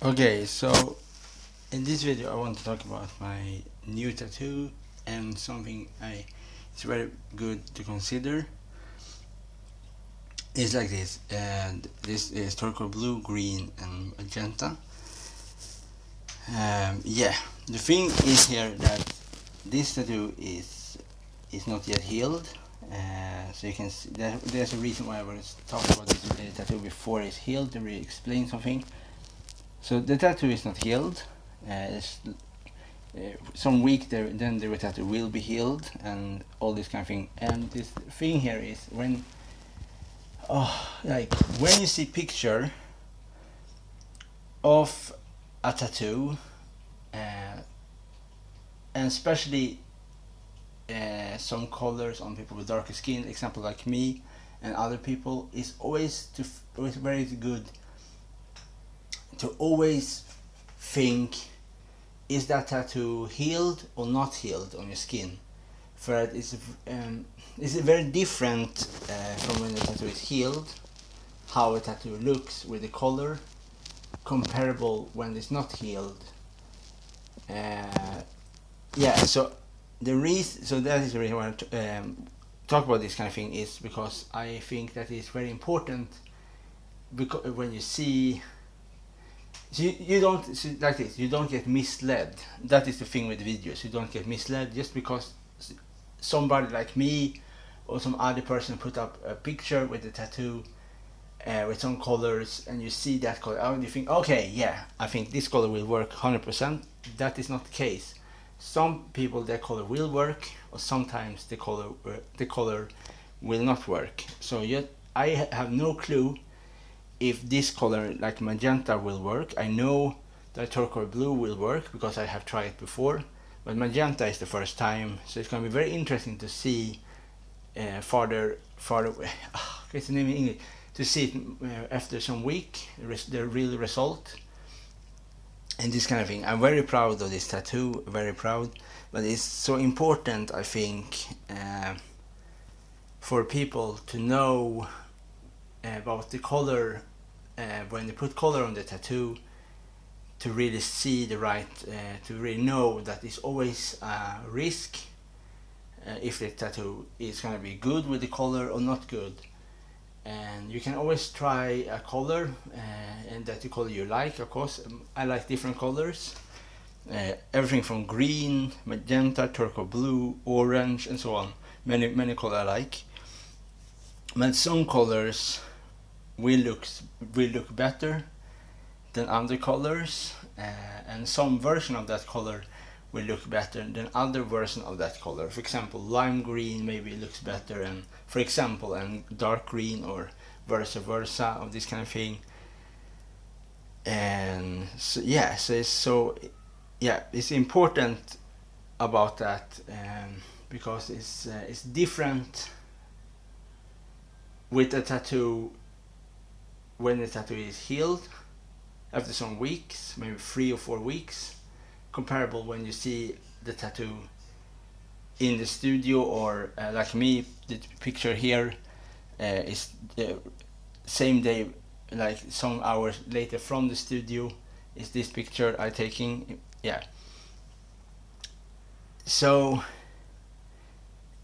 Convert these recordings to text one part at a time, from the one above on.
Okay, so in this video I want to talk about my new tattoo and something it's very good to consider. It's like this, and this is turquoise blue, green and magenta. Yeah, the thing is here that this tattoo is not yet healed. So you can see there's a reason why I was talking about this tattoo before it's healed to really explain something. So the tattoo is not healed. Some week there, then the tattoo will be healed and all this kind of thing. And this thing here is when, like when you see picture of a tattoo, and especially some colors on people with darker skin, example like me and other people, is always very good to always think, is that tattoo healed or not healed on your skin? For it's very different from when the tattoo is healed, how a tattoo looks with the color, comparable when it's not healed. Yeah, so that is the reason why I talk about this kind of thing, is because I think that is very important. Because when you see, so you don't see like this, you don't get misled. That is the thing with videos, you don't get misled just because somebody like me or some other person put up a picture with a tattoo with some colors, and you see that color, you think, okay, yeah, I think this color will work 100%. That is not the case. Some people, their color will work, or sometimes the color will not work. So yet I have no clue if this color like magenta will work. I know that turquoise blue will work because I have tried it before, but magenta is the first time, so it's going to be very interesting to see farther what's the name in English, to see it after some week, the real result and this kind of thing. I'm very proud of this tattoo, very proud, but it's so important, I think, for people to know about the color when they put color on the tattoo, to really see the right, to really know that it's always a risk if the tattoo is going to be good with the color or not good. And you can always try a color, and that the color you like, of course. I like different colors, everything from green, magenta, turquoise blue, orange and so on. Many colors I like, but some colors will look better than other colors, and some version of that color will look better than other version of that color. For example, lime green maybe looks better, and for example, and dark green, or vice versa, of this kind of thing. And so yeah, it's important about that, because it's different with a tattoo when the tattoo is healed after some weeks, maybe 3 or 4 weeks, comparable when you see the tattoo in the studio, or like me, the picture here is the same day, like some hours later from the studio, is this picture I taking. Yeah, so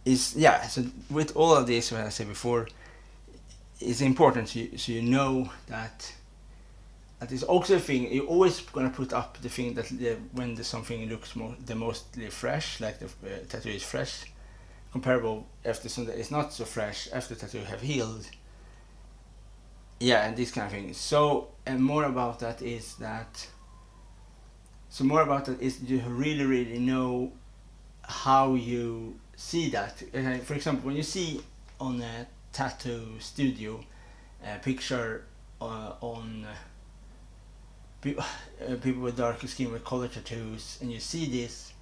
so with all of this, what I said before, it's important so you know that is also a thing. You're always gonna put up the thing that when something looks the mostly fresh, like the tattoo is fresh, comparable after something that is not so fresh after the tattoo have healed. Yeah, and this kind of thing. So, and more about that is you really know how you see that. For example, when you see on a tattoo studio a picture on people with darker skin with color tattoos, and you see this,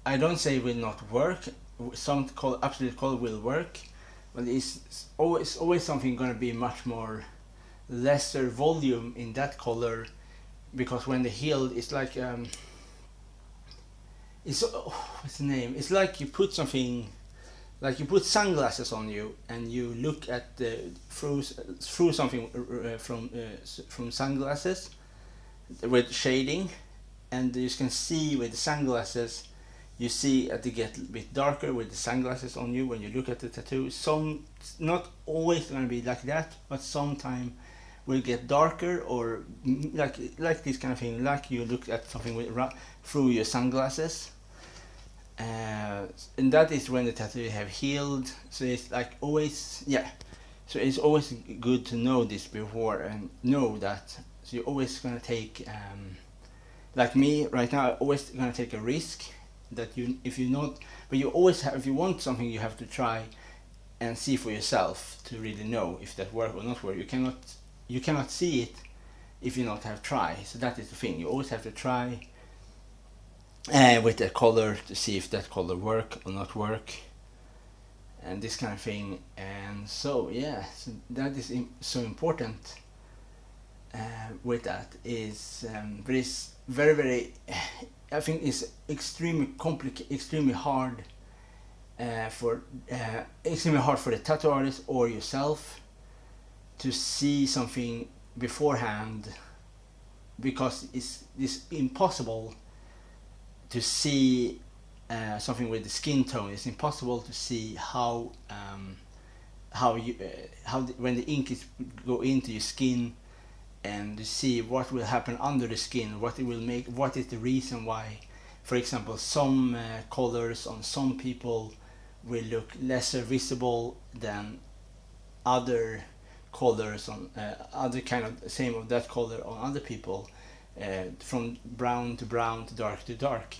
I don't say it will not work. Some absolute color will work, but it's always something going to be much more lesser volume in that color, because when they healed, it's like what's the name? It's like you put something, like you put sunglasses on you and you look at the through something from sunglasses, with shading, and you can see with the sunglasses, you see that they get a bit darker with the sunglasses on you when you look at the tattoo. Some, not always going to be like that, but sometime will get darker, or like this kind of thing, like you look at something with, through your sunglasses. And that is when the tattoo have healed. So it's like always, yeah. So it's always good to know this before and know that. So you're always gonna take, like me right now, I'm always gonna take a risk that you, if you not, but you always have, if you want something, you have to try and see for yourself to really know if that work or not work. You cannot see it if you not have try. So that is the thing. You always have to try with the color to see if that color work or not work, and this kind of thing. And so yeah, so that is so important. With that is, but it's very, I think it's extremely complicated, extremely hard for the tattoo artist or yourself to see something beforehand, because it's impossible to see something with the skin tone. It's impossible to see how when the ink is go into your skin, and to see what will happen under the skin, what it will make, what is the reason why. For example, some colors on some people will look lesser visible than other colors on other kind of same of that color on other people, from brown to brown to dark to dark.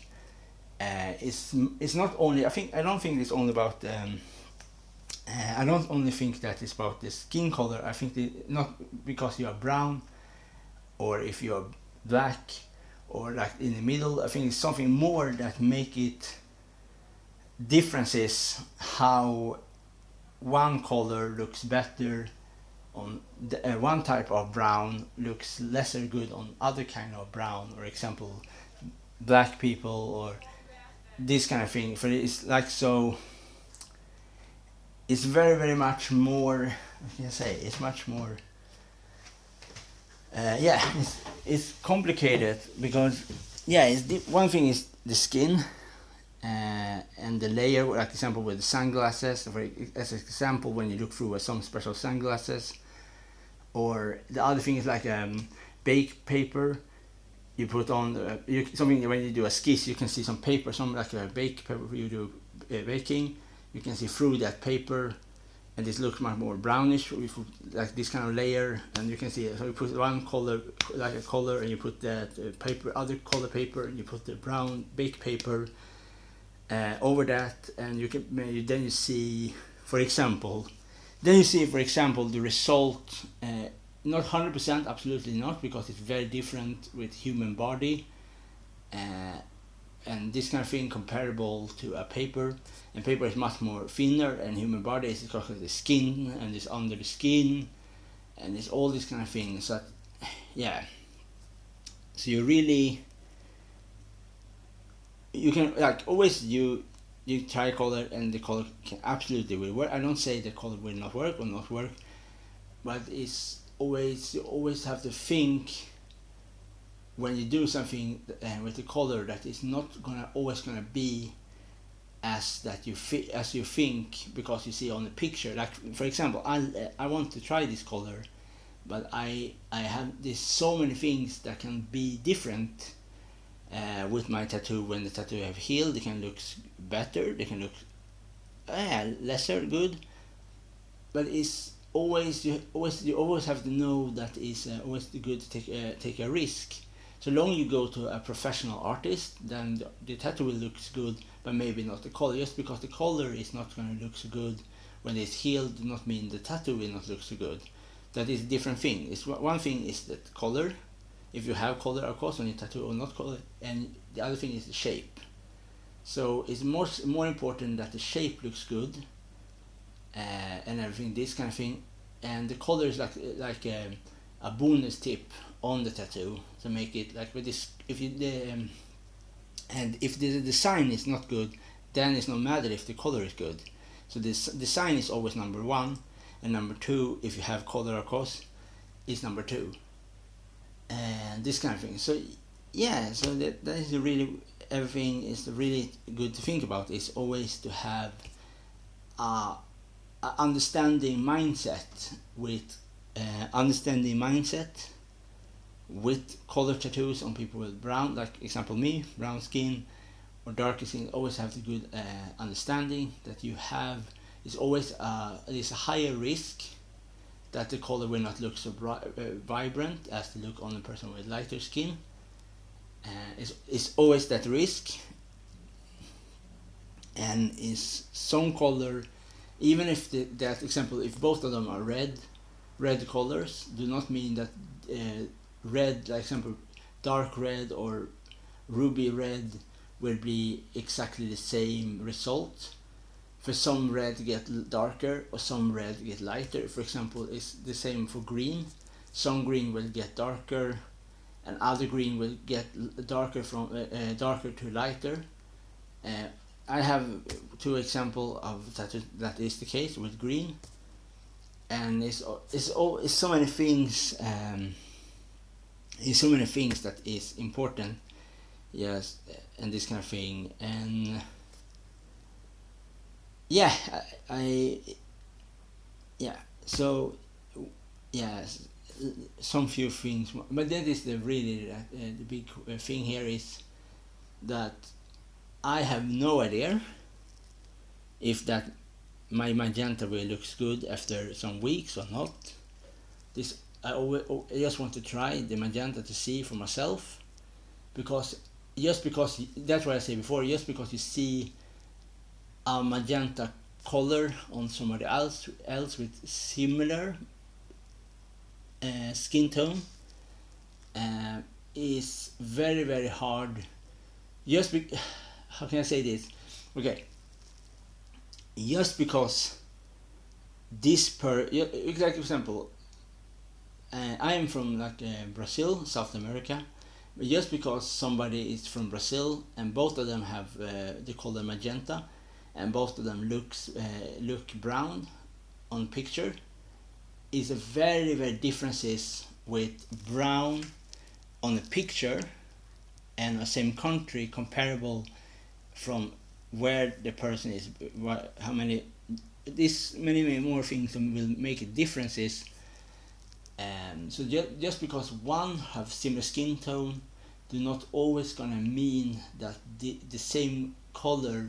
It's not only, I don't think it's only about I don't only think that it's about the skin color. I think not because you are brown or if you are black or like in the middle. I think it's something more that make it differences, how one color looks better on the, one type of brown looks lesser good on other kind of brown, or example black people or this kind of thing. For it's like, so it's very much more, I can say it's much more yeah, it's complicated because yeah, one thing is the skin and the layer, like example with the sunglasses, as an example when you look through some special sunglasses. Or the other thing is like bake paper you put on something. When you do a sketch, you can see some paper, some like a bake paper you do baking, you can see through that paper, and this looks much more brownish with like this kind of layer, and you can see it. So you put one color, like a color, and you put that paper, other color paper, and you put the brown bake paper over that, and you can then you see, for example, the result. Not 100%, absolutely not, because it's very different with human body, and this kind of thing comparable to a paper. And paper is much more thinner, and human body is because of the skin and it's under the skin, and it's all these kind of things. That, yeah. So you can like always you try color, and the color can absolutely will work. I don't say the color will not work or not work, but it's always, you always have to think when you do something with the color that it's not always gonna be as you think, because you see on the picture. Like for example, I want to try this color, but I have so many things that can be different with my tattoo. When the tattoo have healed, they can look better, they can look lesser good, but it's always you always have to know that it's always good to take a risk. So long you go to a professional artist, then the tattoo will look good, but maybe not the color. Just because the color is not going to look so good when it's healed, does not mean the tattoo will not look so good. That is a different thing. It's one thing is the color, if you have color of course on your tattoo or not color, and the other thing is the shape. So it's more important that the shape looks good and everything, this kind of thing, and the color is like a bonus tip on the tattoo to make it like with this. If you and if the design is not good, then it's no matter if the color is good. So this design is always number one, and number two, if you have color of course, is number two. And this kind of thing. So yeah, so that is really, everything is really good to think about, is always to have a understanding mindset with color tattoos on people with brown, like example me, brown skin or darker skin. Always have the good understanding that you have. It's always there's a higher risk that the color will not look so vibrant as the look on a person with lighter skin. It's always that risk, and is some color, even if that example, if both of them are red colors, do not mean that red, like example, dark red or ruby red will be exactly the same result. For some red get darker or some red get lighter. For example, it's the same for green. Some green will get darker and other green will get darker from darker to lighter. I have two examples of that is the case with green, and it's so many things. It's so many things that is important, yes, and this kind of thing, and yeah, so yes, some few things, but that is the really the big thing here is that I have no idea if that my magenta will looks good after some weeks or not. This I just want to try the magenta to see for myself, because that's what I said before. Just because you see a magenta color on somebody else with similar skin tone is very, very hard. How can I say this? Okay, just because like for example, I am from Brazil, South America, but just because somebody is from Brazil and both of them have the color magenta and both of them look brown on picture, is a very, very differences with brown on a picture and a same country comparable from where the person is, how many more things will make it differences. So just because one have similar skin tone do not always gonna mean that the same color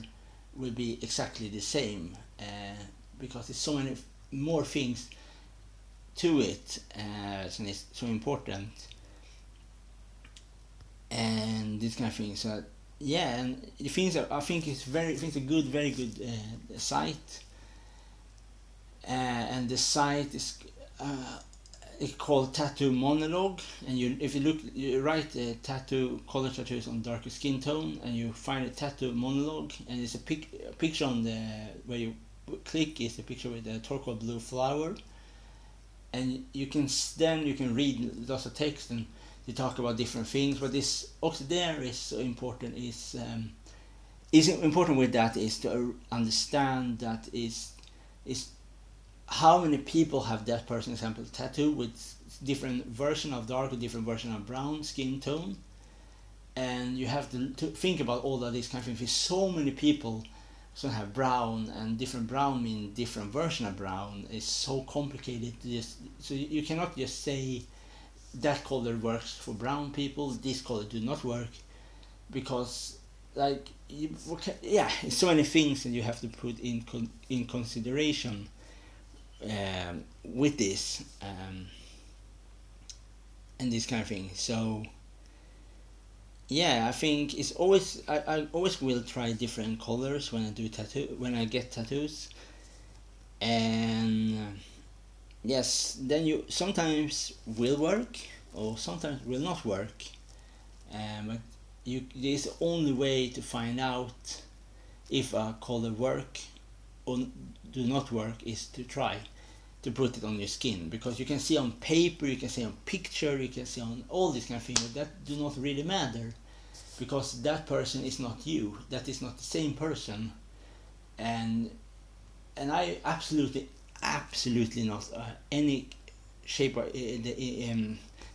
will be exactly the same, because there's so many more things to it, so it's so important, and this kind of thing. So yeah, and the things I think it's a very good site, and the site is it's called Tattoo Monologue, and if you write color tattoos on darker skin tone, and you find a Tattoo Monologue, and it's a picture on the where you click is a picture with a turquoise blue flower, and you can read lots of text and they talk about different things. But this also there is so important is important with that is to understand that is how many people have that person example tattoo with different version of dark or different version of brown skin tone, and you have to think about all of these kind of things. So many people have brown, and different brown mean different version of brown. It's so complicated to so you cannot just say that color works for brown people, this color do not work, because it's so many things that you have to put in consideration with this and this kind of thing. So yeah, I think it's always I always will try different colors when I get tattoos, and yes, then you sometimes will work or sometimes will not work, but there's the only way to find out if a color work or do not work is to try to put it on your skin, because you can see on paper, you can see on picture, you can see on all these kind of things, but that do not really matter, because that person is not you, that is not the same person, and I absolutely not any shape or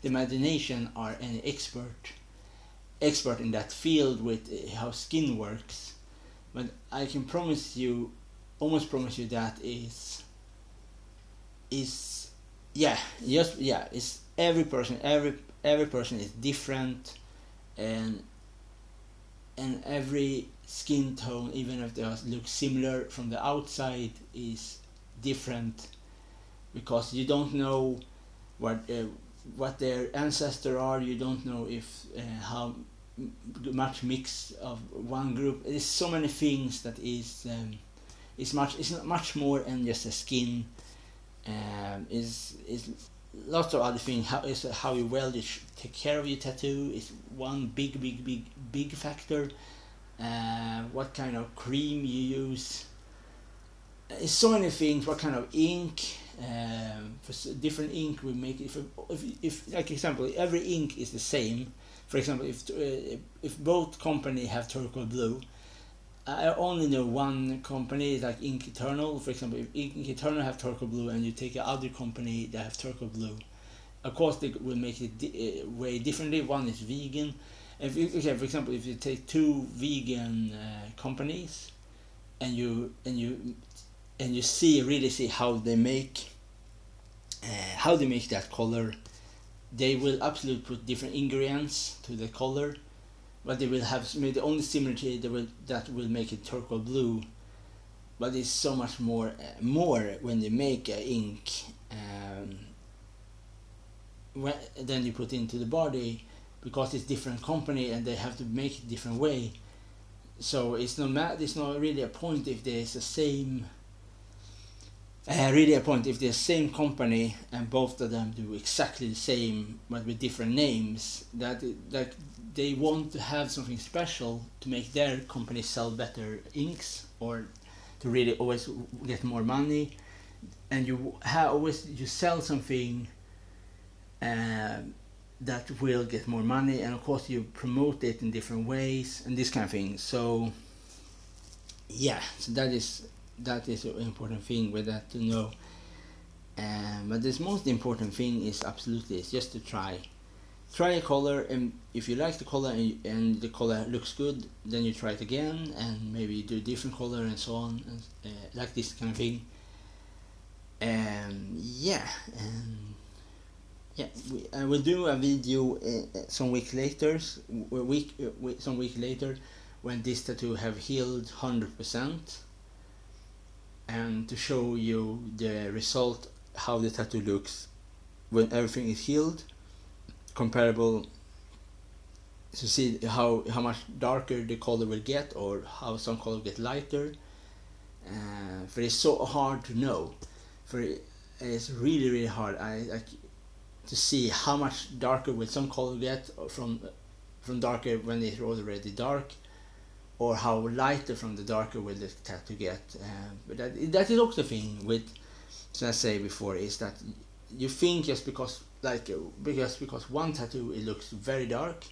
the imagination or any expert in that field with how skin works, but I can almost promise you that is it's every person is different, and every skin tone, even if they look similar from the outside, is different, because you don't know what their ancestors are. You don't know if how much mix of one group. There's so many things that is it's much more than just a skin. Is lots of other things. How well you take care of your tattoo is one big factor. What kind of cream you use. It's so many things. What kind of ink. For different ink we make. If like example, every ink is the same. For example, if both company have turquoise blue, I only know one company, like Ink Eternal. For example, if Ink Eternal have turquoise blue and you take another company that have turquoise blue, of course they will make it way differently. One is vegan. For example, if you take two vegan companies and you really see how they make that color, they will absolutely put different ingredients to the color, but they will have maybe the only similarity that will make it turquoise blue, but it's so much more when you make ink then you put into the body, because it's different company and they have to make it different way. So it's not really a point if there's the same if the same company and both of them do exactly the same but with different names, that they want to have something special to make their company sell better inks, or to really always get more money, and you sell something that will get more money, and of course you promote it in different ways and this kind of thing. So that is an important thing with that to know. But the most important thing is just to try a color, and if you like the color and the color looks good, then you try it again and maybe do a different color and so on, and like this kind of thing. I will do a video some week later when this tattoo have healed 100%, and to show you the result, how the tattoo looks when everything is healed, comparable, to see how much darker the color will get, or how some color get lighter. For it's so hard to know. It's really hard. I to see how much darker will some color get from darker when it's already dark, or how lighter from the darker will the tattoo get. But that is also the thing with, as I say before, is that you think just because one tattoo it looks very dark,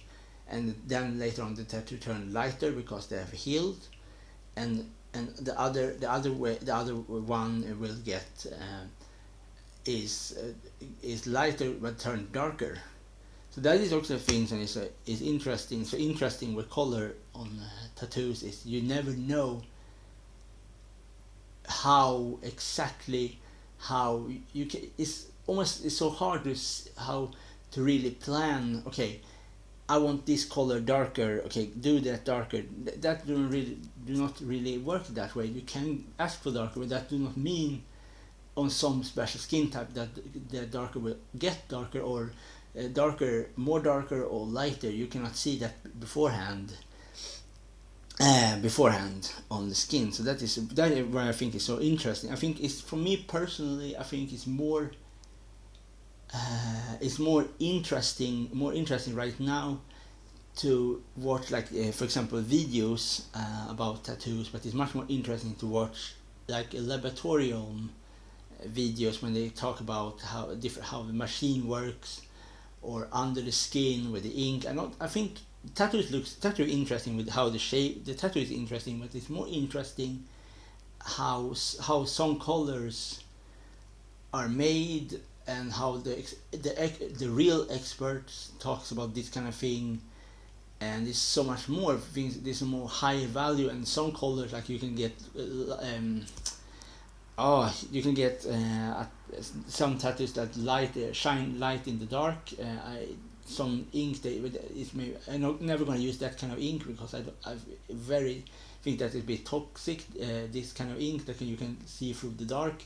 and then later on the tattoo turn lighter because they have healed, and the other one will get is lighter but turn darker. So that is also things, and is interesting. So interesting with color on tattoos is you never know how exactly how you can. It's so hard to really plan. Okay, I want this color darker. Okay, do that darker. That do not really work that way. You can ask for darker, but that do not mean on some special skin type that the darker will get darker, or more darker or lighter. You cannot see that beforehand on the skin. So that is why I think is so interesting. I think it's, for me personally, I think it's more interesting right now to watch, like for example videos about tattoos, but it's much more interesting to watch like a laboratorium videos when they talk about how the machine works, or under the skin with the ink. I think tattoo interesting with how the shape the tattoo is interesting, but it's more interesting how some colors are made, and how the real experts talks about this kind of thing. And there's so much more things. There's more high value, and some colors like you can get. You can get some tattoos that shine light in the dark. Some ink it's maybe I'm never going to use that kind of ink because I very think that it's a bit toxic. This kind of ink that you can see through the dark.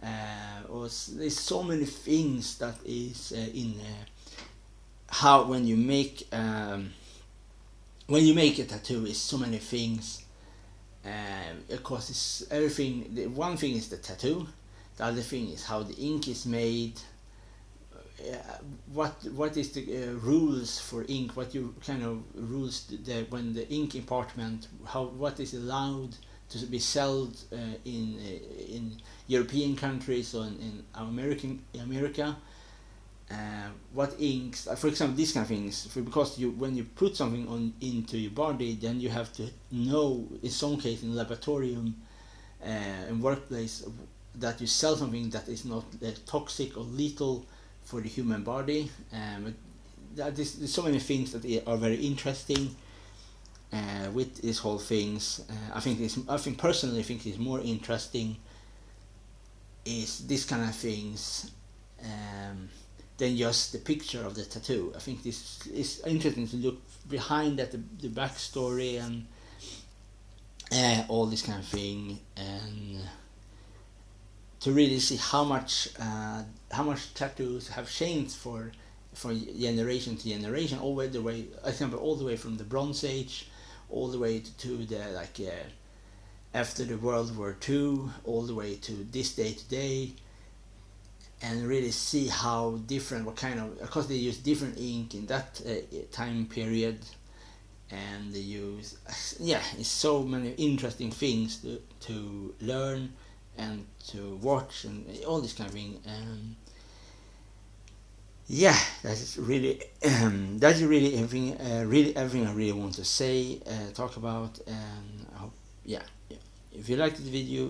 There's so many things that is in how when you make a tattoo is so many things. Of course, it's everything. The one thing is the tattoo. The other thing is how the ink is made. What is the rules for ink? What you kind of rules when the ink compartment? What is allowed to be sold in European countries or in America? What inks, for example, these kind of things, because when you put something on into your body, then you have to know, in some case in laboratorium, in workplace, that you sell something that is not toxic or lethal for the human body. There's so many things that are very interesting with these whole things. I think personally, it's more interesting is this kind of things. Than just the picture of the tattoo. I think this is interesting to look behind that, the backstory and all this kind of thing, and to really see how much tattoos have changed for generation to generation, all the way, example, all the way from the Bronze Age, all the way to the after the World War II, all the way to this day today. And really see how different, what kind of, course they use different ink in that time period, and they use, it's so many interesting things to learn and to watch and all this kind of thing. And that's really everything. Everything I really want to say, talk about, and I hope, if you liked the video,